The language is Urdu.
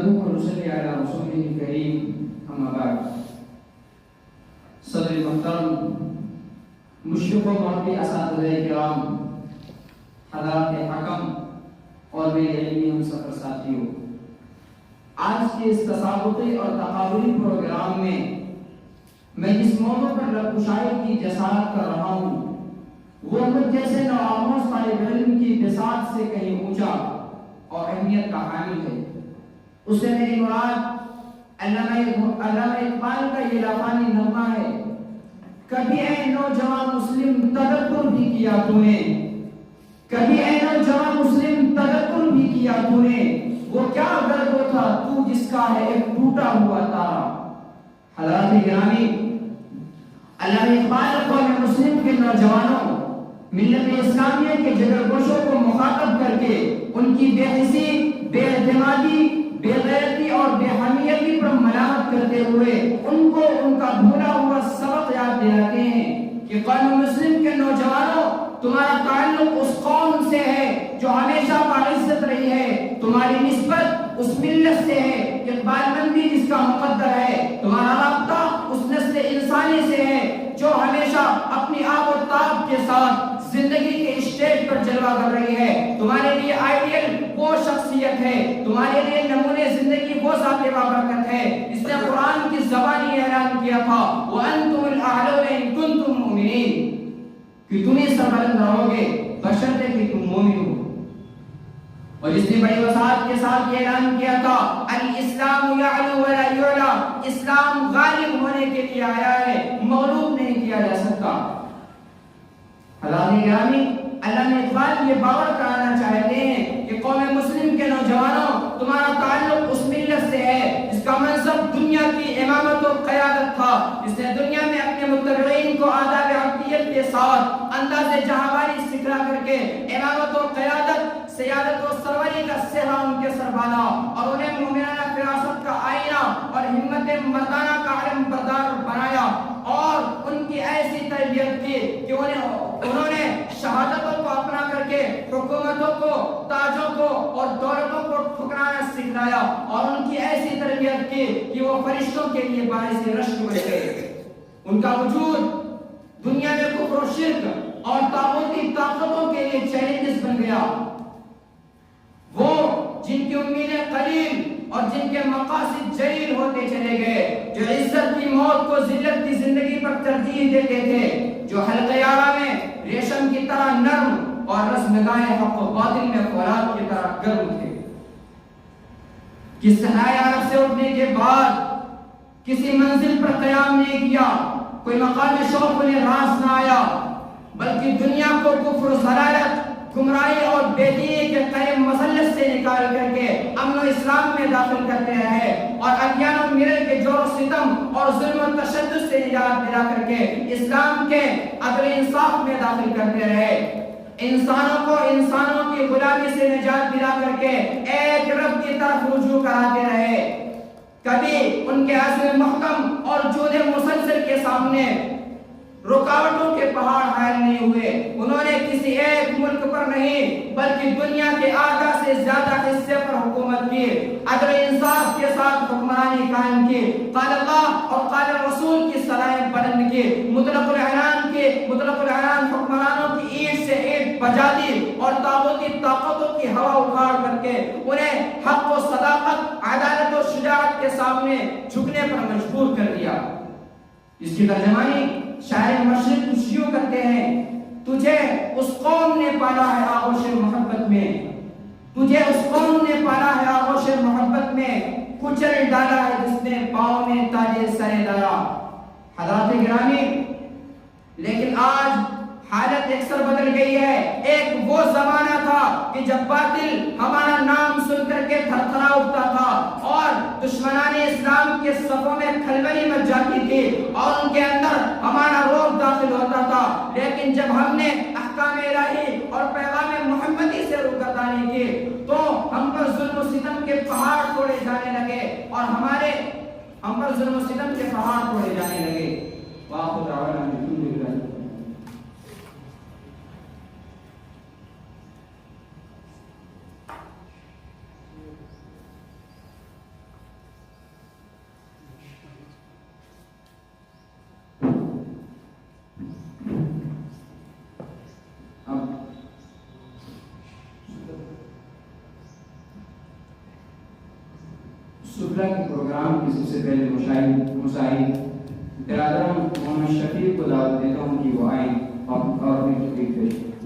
نحمده ونصلي على رسوله الكريم اما بعد. صدر محترم، مشرق و مغربی اساتذہ کرام، حضرات حکم اور میرے علمی ہم سفر ساتھیوں، آج کے اس تسابقی اور تقابلی پروگرام میں جس موضوع پر لبکشائی کی جسارت کر رہا ہوں وہ مجھ جیسے نوآموز طالب علم کی بساط سے کہیں اونچا اور اہمیت کا حامل ہے. اس سے میری مراد علامہ اقبال کا یہ لافانی نغمہ ہے: کبھی اے نوجوان مسلم تدبر بھی کیا تو نے، کبھی اے نوجوان مسلم تدبر بھی کیا تو نے، وہ کیا درد تھا تو جس کا ہے ایک ٹوٹا ہوا تارا. حضرات گرامی، علامہ اقبال قوم مسلم کے نوجوانوں، ملت اسلامیہ کے جگر گوشوں کو مخاطب کر کے ان کی بے حسی، بے اعتمادی، بے غیرتی اور بے حمیتی پر ملامت کرتے ہوئے ان کو ان کا بھولا ہوا سبق یاد دلاتے ہیں کہ قوم مسلم کے نوجوانوں، تمہارا تعلق اس قوم سے ہے جو ہمیشہ باعزت رہی ہے، تمہاری نسبت اس ملت سے ہے اقبال مندی جس کا مقدر ہے، تمہارا رابطہ اس نسل انسانی سے ہے جو ہمیشہ اپنی آب و تاب کے ساتھ زندگی کے اسٹیج پر جلوہ کر رہی ہے. تمہارے لیے آئیڈیل وہ شخصیت ہے، تمہارے لیے نمونے زندگی وہ ذات بابرکت ہے جس نے قرآن کی زبانی اعلان کیا تھا وَأَنْتُمُ الْأَعْلَوْنَ إِن كُنتُم مُؤْمِنِينَ، کہ تم ہی سربلند رہو گے بشرطے کہ تم مومن ہو. اور جس نے بڑی وسعت کے ساتھ یہ اعلان کیا تھا الاسلام یعلو ولا یعلا، اسلام غالب ہونے کے لیے آیا ہے، مغلوب نہیں کیا جا سکتا. حضرات گرامی، علامہ اقبال یہ باور کرانا چاہتے ہیں کہ قوم مسلم کے نوجوانوں، تمہارا تعلق اس ملت سے ہے جس کا منصب دنیا کی امامت و قیادت تھا، جس نے دنیا میں اپنے متبعین کو آداب عبدیت کے ساتھ انداز جہاواری سکھلا کر کے امامت و قیادت، سیادت و سروری کا سہرا ان کے سر بالا اور انہیں مومنانہ فراست کا آئینہ اور ہمت مردانہ کا علم بردار بنایا اور ان کی ایسی تربیت کی کہ انہوں نے شہادتوں کو اپنا کر کے حکومتوں کو، تاجوں کو اور دولتوں کو ٹھکرانا سکھلایا اور ان کی ایسی تربیت کی کہ وہ فرشتوں کے لیے باعث رشک بن گئے. ان کا وجود دنیا میں کفر و شرک اور طاغوتی طاقتوں کے لیے چیلنجز بن گیا. وہ جن کی امیدیں قلیل اور جن کے مقاصد جلیل ہوتے چلے گئے، جو عزت کی موت کو ذلت کی زندگی پر ترجیح دیتے تھے، جو حلقہ یارہ میں ریشم کی طرح نرم اور رسمگاہ حق و باطل میں فولاد کی طرح گرم تھے. کس صحرائے عرب سے اٹھنے کے بعد کسی منزل پر قیام نہیں کیا، کوئی مقام شوق انہیں راس نہ آیا، بلکہ دنیا کو کفر و ضلالت، گمراہی اور بے دینی کے قائم مسلط سے نکال کر کے امن و اسلام میں داخل کرتے رہے اور ادیان و ملل کے جور و ستم اور ظلم و تشدد سے نجات دلا کر کے اسلام کے عدل انصاف میں داخل کرتے رہے. انسانوں کو انسانوں کی غلامی سے نجات دلا کر کے ایک رب کی طرف رجوع کراتے رہے. کبھی ان کے عزم محکم اور جود مسلسل کے سامنے رکاوٹوں کے پہاڑ حائل نہیں ہوئے. انہوں نے کسی ایک ملک پر نہیں بلکہ دنیا کے آدھا سے زیادہ حصے پر حکومت کی، عدل انصاف کے ساتھ حکمرانی قائم کی، قال اللہ اور قال رسول کی صلاحیں بلند کی، مطلق العنان حکمرانوں کی اینٹ سے اینٹ بجا دی اور طاغوتی طاقتوں کی ہوا اکھاڑ کر کے انہیں حق و صداقت، عدالت و شجاعت کے سامنے جھکنے پر مجبور کر دیا. اس کی ترجمانی شاعر مشرق کچھ یوں کرتے ہیں: تجھے اس قوم نے پالا ہے آغوش محبت میں، تجھے اس قوم نے پالا ہے آغوش محبت میں، کچل ڈالا ہے جس نے پاؤں میں تاج سر ڈالا. حضرات گرامی، لیکن آج حالت اکثر بدل گئی ہے. ایک وہ زمانہ تھا کہ جب باطل ہمارا نام سن کر کے تھر تھرا اٹھتا تھا اور دشمنان اسلام کے صفوں میں کھلبلی مچ جاتی تھی اور ان کے اندر ہمارا روح داخل ہوتا تھا. لیکن جب ہم نے احکام الہی اور پیغام محمدی سے روگردانی کی تو ہم پر ظلم و ستم کے پہاڑ توڑے جانے لگے اور ہم پر ظلم و ستم کے پہاڑ توڑے جانے لگے. وآخر دعوانا الحمدللہ. سفرہ کے پروگرام کی سب سے پہلے مساعد برادران محمد شفیق کو دعوت دیتا ہوں کہ وہ آئیں اور اپنی تقریر پیش کریں۔